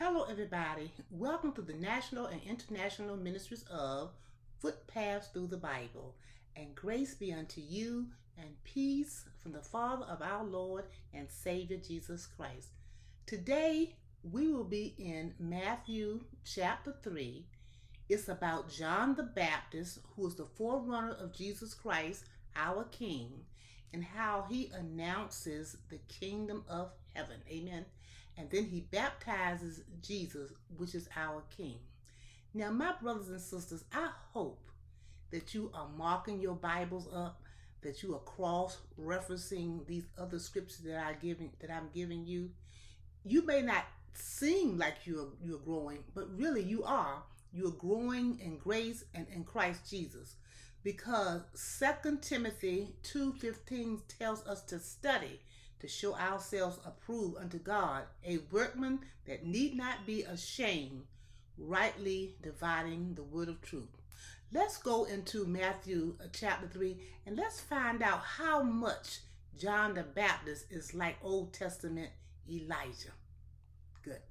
Hello, everybody. Welcome to the National and International Ministries of Footpaths Through the Bible. And grace be unto you and peace from the Father of our Lord and Savior Jesus Christ. Today, we will be in Matthew chapter 3. It's about John the Baptist, who is the forerunner of Jesus Christ, our King, and how he announces the kingdom of heaven. Amen. And then he baptizes Jesus, which is our King. Now, my brothers and sisters, I hope that you are marking your Bibles up, that you are cross-referencing these other scriptures that I'm giving you. You may not seem like you're growing, but really you are. You're growing in grace and in Christ Jesus, because 2 Timothy 2:15 tells us to study to show ourselves approved unto God, a workman that need not be ashamed, rightly dividing the word of truth. Let's go into Matthew chapter 3 and let's find out how much John the Baptist is like Old Testament Elijah. Good.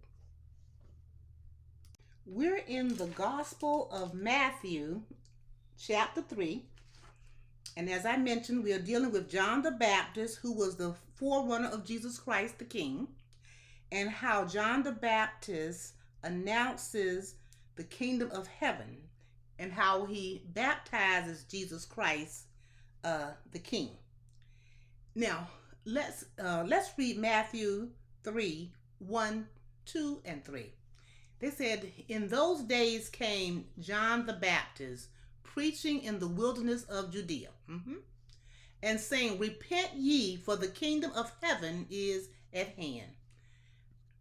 We're in the Gospel of Matthew chapter 3. And as I mentioned, we are dealing with John the Baptist, who was the forerunner of Jesus Christ, the King, and how John the Baptist announces the kingdom of heaven and how he baptizes Jesus Christ, the King. Now, let's read Matthew 3, 1, 2, and 3. They said, "In those days came John the Baptist, preaching in the wilderness of Judea, and saying, Repent ye, for the kingdom of heaven is at hand.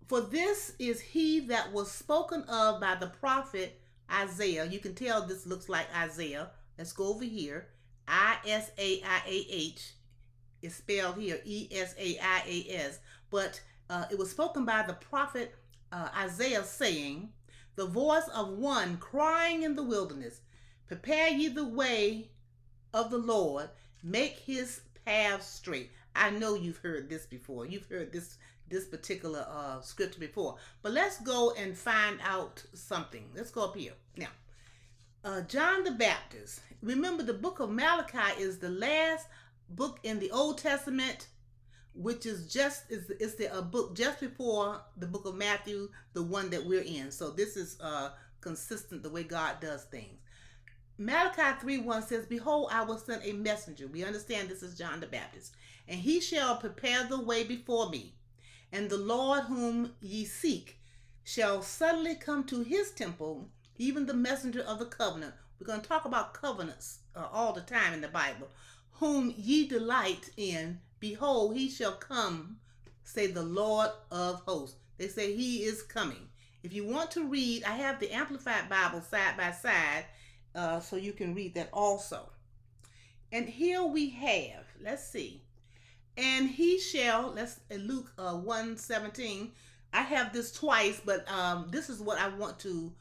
For this is he that was spoken of by the prophet Isaiah." You can tell this looks like Isaiah. Let's go over here. Isaiah is spelled here, Esaias. But it was spoken by the prophet Isaiah, saying, "The voice of one crying in the wilderness, Prepare ye the way of the Lord, make his path straight." I know you've heard this before. You've heard this particular scripture before. But let's go and find out something. Let's go up here. Now, John the Baptist. Remember, the book of Malachi is the last book in the Old Testament, which is a book just before the book of Matthew, the one that we're in. So this is consistent the way God does things. Malachi 3:1 says, "Behold, I will send a messenger." We understand this is John the Baptist. "And he shall prepare the way before me. And the Lord whom ye seek shall suddenly come to his temple, even the messenger of the covenant." We're going to talk about covenants all the time in the Bible. "Whom ye delight in, behold, he shall come, say the Lord of hosts." They say he is coming. If you want to read, I have the Amplified Bible side by side, so you can read that also. And here we have, let's see. "And he shall," Luke 1:17. I have this twice, but this is what I want to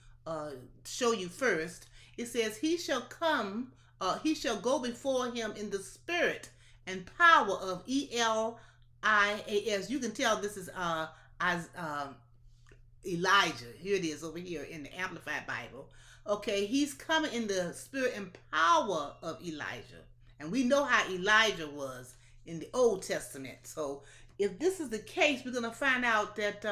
show you first. It says, "He shall come, he shall go before him in the spirit and power of Elias." You can tell this is Elijah. Here it is over here in the Amplified Bible. Okay, he's coming in the spirit and power of Elijah. And we know how Elijah was in the Old Testament. So if this is the case, we're going to find out that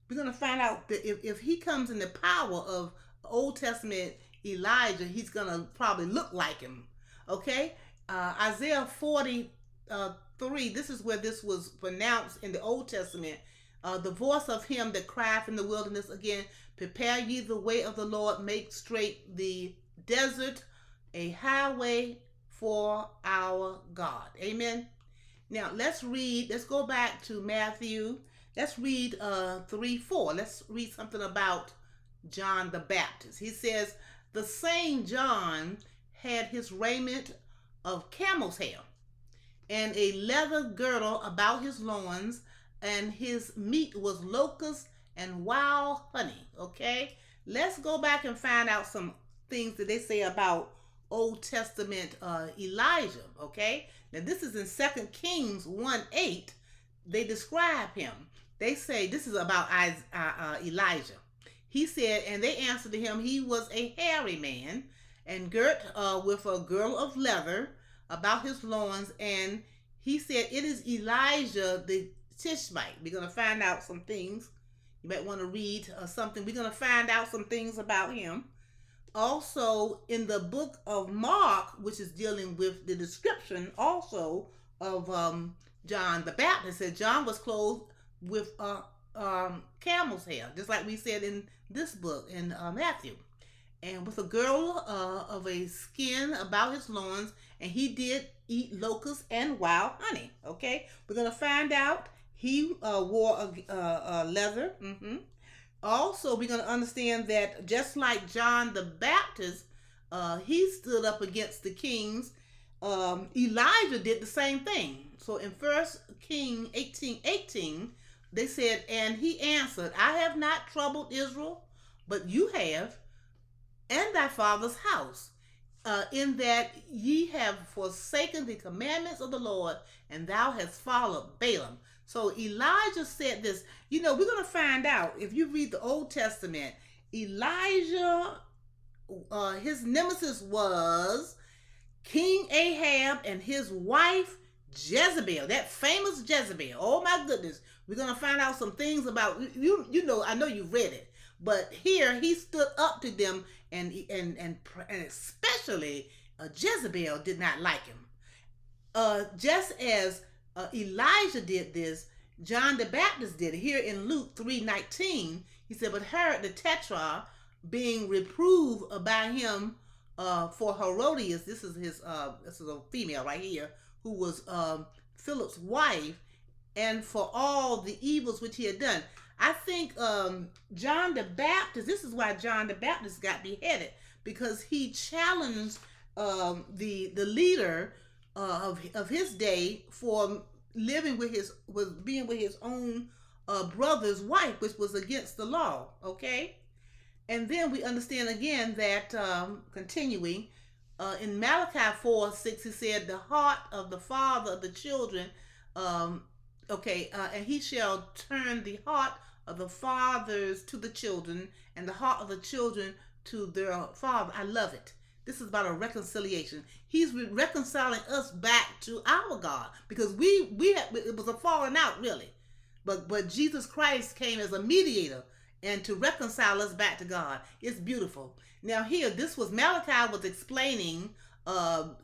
if he comes in the power of Old Testament Elijah, he's going to probably look like him. Okay? Isaiah 43, this is where this was pronounced in the Old Testament. "The voice of him that cried in the wilderness again, Prepare ye the way of the Lord, make straight the desert a highway for our God." Amen. Now let's go back to Matthew. Let's read 3:4. Let's read something about John the Baptist. He says, "The same John had his raiment of camel's hair, and a leather girdle about his loins, and his meat was locusts and wild honey." Okay, let's go back and find out some things that they say about Old Testament Elijah. Okay, now this is in 2 Kings 1:8. They describe him. They say this is about Elijah. He said, and they answered to him, he was a hairy man, and girt with a girdle of leather about his loins. And he said, it is Elijah the Tishbite. We're going to find out some things. You might want to read something. We're going to find out some things about him. Also, in the book of Mark, which is dealing with the description also of John the Baptist, said John was clothed with camel's hair, just like we said in this book in Matthew, and with a girdle of a skin about his loins, and he did eat locusts and wild honey. Okay, we're gonna find out he wore a leather. Also, we're gonna understand that just like John the Baptist, he stood up against the kings. Elijah did the same thing. So in 1 King 18:18, they said, and he answered, I have not troubled Israel, but you have, and thy father's house, in that ye have forsaken the commandments of the Lord, and thou hast followed Balaam. So Elijah said this. You know, we're going to find out, if you read the Old Testament, Elijah, his nemesis was King Ahab and his wife Jezebel, that famous Jezebel. Oh my goodness. We're going to find out some things about, you know, I know you've read it, but here he stood up to them, and especially Jezebel did not like him. Just as Elijah did this, John the Baptist did it. Here in Luke 3:19, he said, but Herod the Tetrarch, being reproved by him for Herodias, this is a female right here, who was Philip's wife, and for all the evils which he had done. I think John the Baptist, this is why John the Baptist got beheaded, because he challenged the leader of his day for living being with his own brother's wife, which was against the law. Okay, and then we understand again that continuing in Malachi 4:6, he said, the heart of the father of the children, and he shall turn the heart of the fathers to the children, and the heart of the children to their father. I love it. This is about a reconciliation. He's reconciling us back to our God, because it was a falling out, really. But Jesus Christ came as a mediator and to reconcile us back to God. It's beautiful. Now here, this was Malachi was explaining who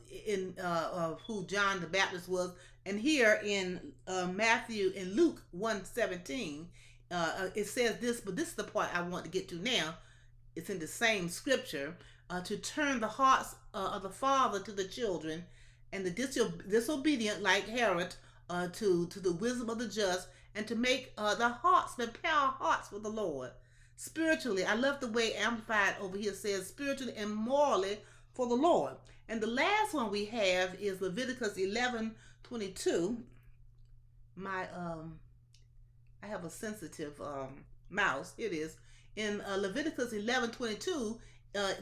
John the Baptist was, and here in Matthew and Luke 1:17, it says this, but this is the part I want to get to now. It's in the same scripture. To turn the hearts of the father to the children, and the disobedient like Herod to the wisdom of the just, and to make prepare our hearts for the Lord. Spiritually, I love the way Amplified over here says, spiritually and morally for the Lord. And the last one we have is Leviticus 11:22. I have a sensitive mouse. It is in Leviticus 11:22.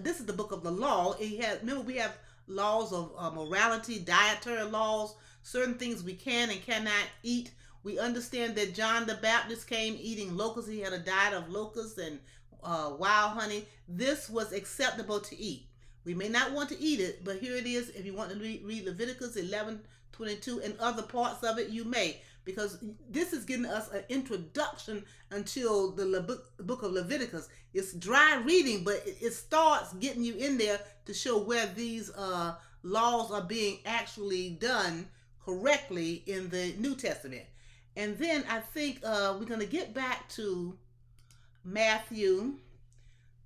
This is the book of the law. Remember, we have laws of morality, dietary laws, certain things we can and cannot eat. We understand that John the Baptist came eating locusts. He had a diet of locusts and wild honey. This was acceptable to eat. We may not want to eat it, but here it is. If you want to read Leviticus 11:22 and other parts of it, you may, because this is giving us an introduction until the book of Leviticus. It's dry reading, but it starts getting you in there to show where these laws are being actually done correctly in the New Testament. And then I think we're going to get back to Matthew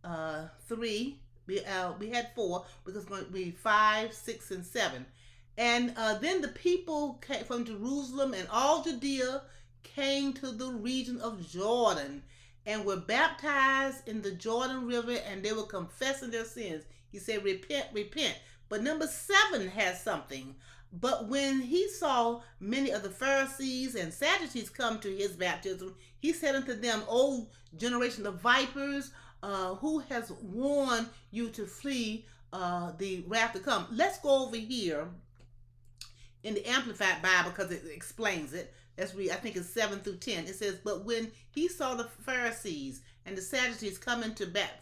3. We had 4, because it's going to be 5, 6, and 7. And then the people came from Jerusalem and all Judea came to the region of Jordan and were baptized in the Jordan River, and they were confessing their sins. He said, repent, repent. But number 7 has something. But when he saw many of the Pharisees and Sadducees come to his baptism, he said unto them, O generation of vipers, who has warned you to flee the wrath to come? Let's go over here in the Amplified Bible, because it explains it. Let's read, I think it's 7 through 10. It says, "But when he saw the Pharisees and the Sadducees coming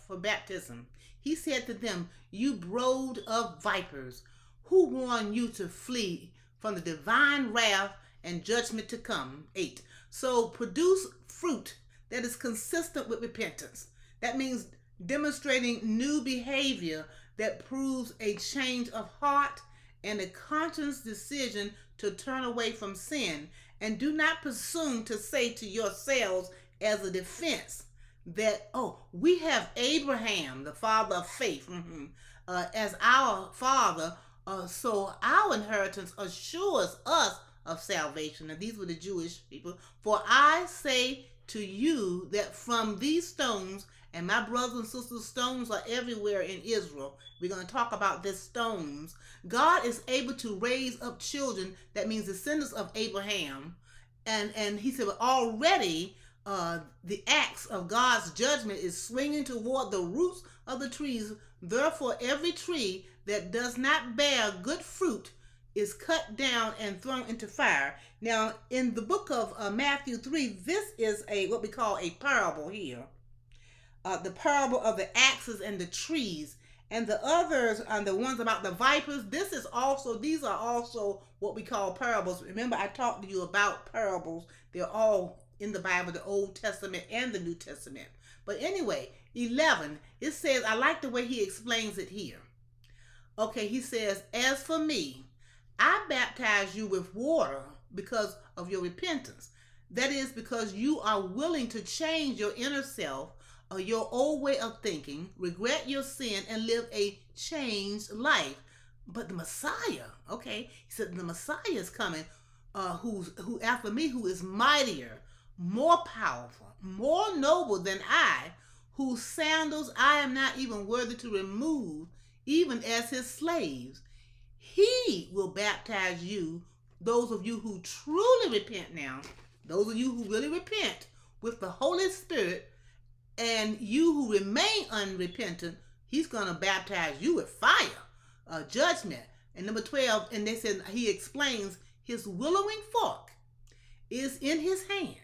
for baptism, he said to them, 'You brood of vipers, who warned you to flee from the divine wrath and judgment to come?'" 8. So produce fruit that is consistent with repentance. That means demonstrating new behavior that proves a change of heart and a conscious decision to turn away from sin. And do not presume to say to yourselves as a defense that, "Oh, we have Abraham, the father of faith, as our father, so our inheritance assures us of salvation." And these were the Jewish people. "For I say to you that from these stones," and my brothers and sisters, stones are everywhere in Israel. We're going to talk about these stones. "God is able to raise up children," that means descendants of Abraham. And he said, already the axe of God's judgment is swinging toward the roots of the trees. "Therefore, every tree that does not bear good fruit is cut down and thrown into fire." Now, in the book of Matthew 3, this is what we call a parable here. The parable of the axes and the trees. And the others are the ones about the vipers. These are also what we call parables. Remember, I talked to you about parables. They're all in the Bible, the Old Testament and the New Testament. But anyway, 11, it says, I like the way he explains it here. Okay, he says, "As for me, I baptize you with water because of your repentance." That is because you are willing to change your inner self, or your old way of thinking, regret your sin, and live a changed life. But the Messiah, okay, he said the Messiah is coming, who after me, who is mightier, more powerful, more noble than I, whose sandals I am not even worthy to remove, even as his slaves. He will baptize you, those of you who truly repent now, those of you who really repent, with the Holy Spirit. And you who remain unrepentant, he's going to baptize you with fire, judgment. And number 12, and they said, he explains, his winnowing fork is in his hand,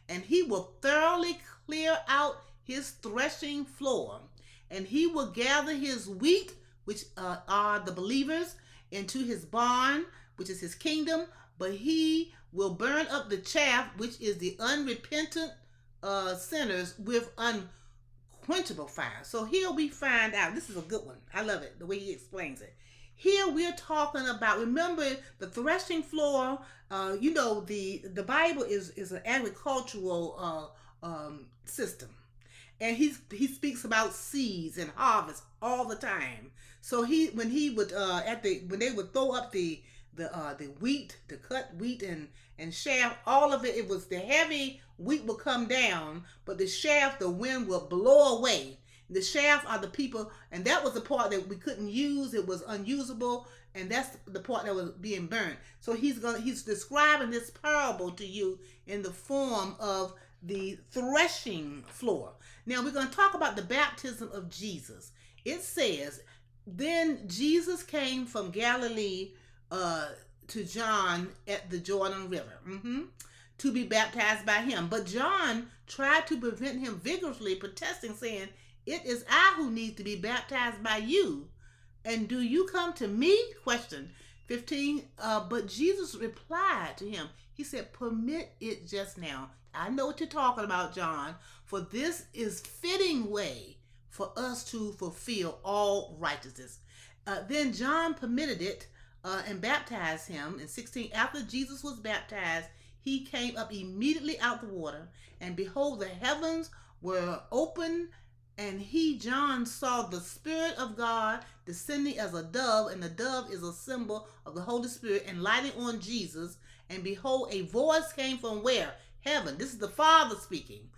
and he will thoroughly clear out his threshing floor, and he will gather his wheat, which are the believers, into his barn, which is his kingdom, but he will burn up the chaff, which is the unrepentant sinners, with unquenchable fire. So here we find out, this is a good one. I love it, the way he explains it. Here we're talking about, remember the threshing floor, the Bible is an agricultural system. And he speaks about seeds and harvest all the time. So when they would throw up the wheat, the cut wheat and chaff, all of it, it was the heavy wheat would come down, but the chaff, the wind would blow away. The chaff are the people, and that was the part that we couldn't use. It was unusable, and that's the part that was being burnt. So he's describing this parable to you in the form of the threshing floor. Now we're going to talk about the baptism of Jesus. It says, "Then Jesus came from Galilee to John at the Jordan River to be baptized by him. But John tried to prevent him vigorously, protesting, saying, 'It is I who need to be baptized by you, and do you come to me?'" Question 15. But Jesus replied to him. He said, "Permit it just now. I know what you're talking about, John, for this is fitting way for us to fulfill all righteousness." Then John permitted it and baptized him. In 16, after Jesus was baptized, he came up immediately out the water, and behold, the heavens were open, and he, John, saw the Spirit of God descending as a dove, and the dove is a symbol of the Holy Spirit, and lighting on Jesus. And behold, a voice came from where? Heaven. This is the Father speaking.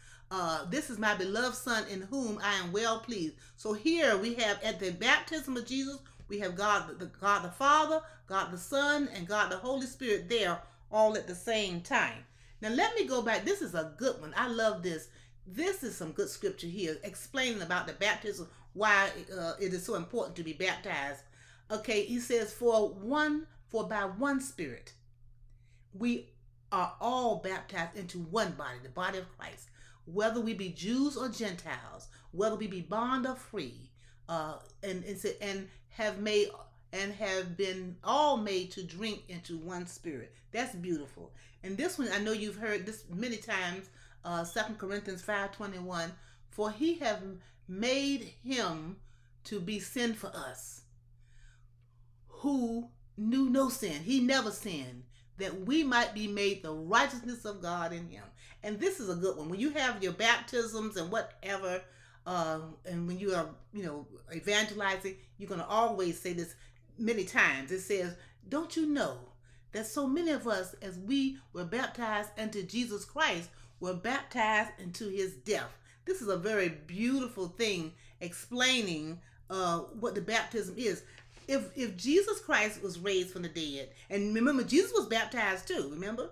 "This is my beloved Son, in whom I am well pleased." So here we have, at the baptism of Jesus, we have God the Father, God the Son, and God the Holy Spirit there, all at the same time. Now let me go back. This is a good one. I love this. This is some good scripture here explaining about the baptism, why it is so important to be baptized. Okay, he says, for For by one Spirit we are all baptized into one body, the body of Christ, whether we be Jews or Gentiles, whether we be bond or free, and have been all made to drink into one Spirit. That's beautiful. And this one, I know you've heard this many times. 2 Corinthians 5:21. For he have made him to be sin for us, who knew no sin. He never sinned, that we might be made the righteousness of God in him. And this is a good one. When you have your baptisms and whatever, and when you are, evangelizing, you're going to always say this many times. It says, don't you know that so many of us, as we were baptized into Jesus Christ, were baptized into his death. This is a very beautiful thing explaining what the baptism is. If Jesus Christ was raised from the dead, and remember, Jesus was baptized too, remember?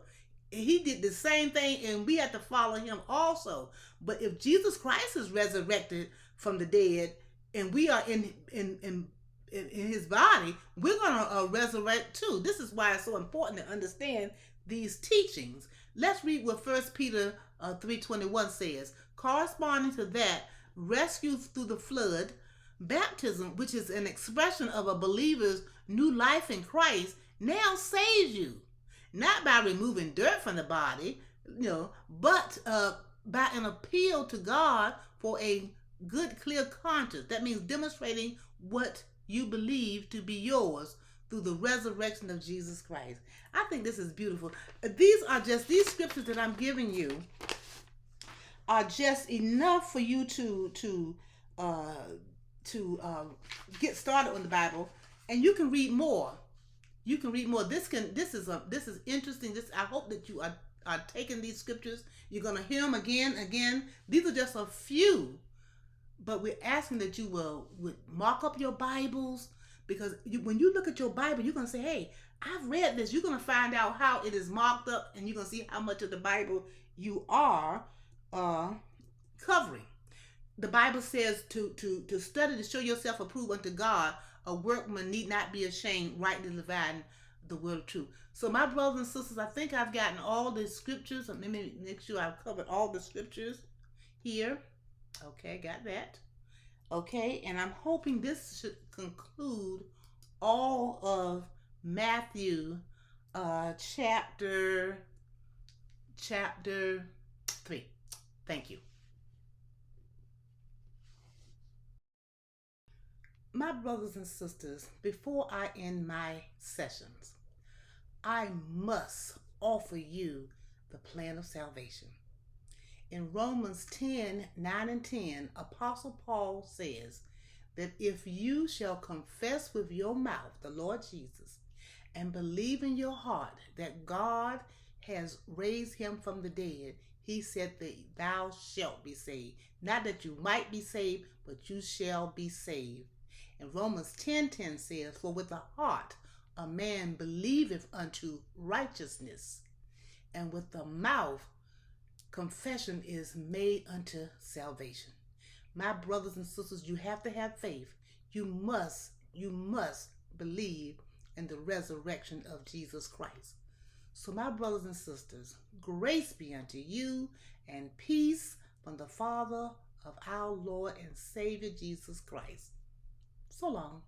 He did the same thing, and we have to follow him also. But if Jesus Christ is resurrected from the dead, and we are in his body, we're going to resurrect too. This is why it's so important to understand these teachings. Let's read what 1 Peter 3:21 says. Corresponding to that, rescue through the flood, baptism, which is an expression of a believer's new life in Christ, now saves you. Not by removing dirt from the body, but by an appeal to God for a good, clear conscience. That means demonstrating what you believe to be yours through the resurrection of Jesus Christ. I think this is beautiful. These scriptures that I'm giving you are just enough for you to get started on the Bible, and you can read more. You can read more. This is interesting. I hope that you are taking these scriptures. You're gonna hear them again. These are just a few, but we're asking that you would mark up your Bibles, because when you look at your Bible, you're gonna say, "Hey, I've read this." You're gonna find out how it is marked up, and you're gonna see how much of the Bible you are covering. The Bible says to study to show yourself approved unto God, a workman need not be ashamed, rightly dividing the word of truth. So my brothers and sisters, I think I've gotten all the scriptures. Let me make sure I've covered all the scriptures here. Okay, got that. Okay, and I'm hoping this should conclude all of Matthew chapter 3. Thank you. My brothers and sisters, before I end my sessions, I must offer you the plan of salvation. In Romans 10:9-10, Apostle Paul says that if you shall confess with your mouth the Lord Jesus and believe in your heart that God has raised him from the dead, he said that thou shalt be saved. Not that you might be saved, but you shall be saved. And Romans 10:10 says, for with the heart a man believeth unto righteousness, and with the mouth confession is made unto salvation. My brothers and sisters, you have to have faith. You must believe in the resurrection of Jesus Christ. So my brothers and sisters, grace be unto you and peace from the Father of our Lord and Savior Jesus Christ. So long.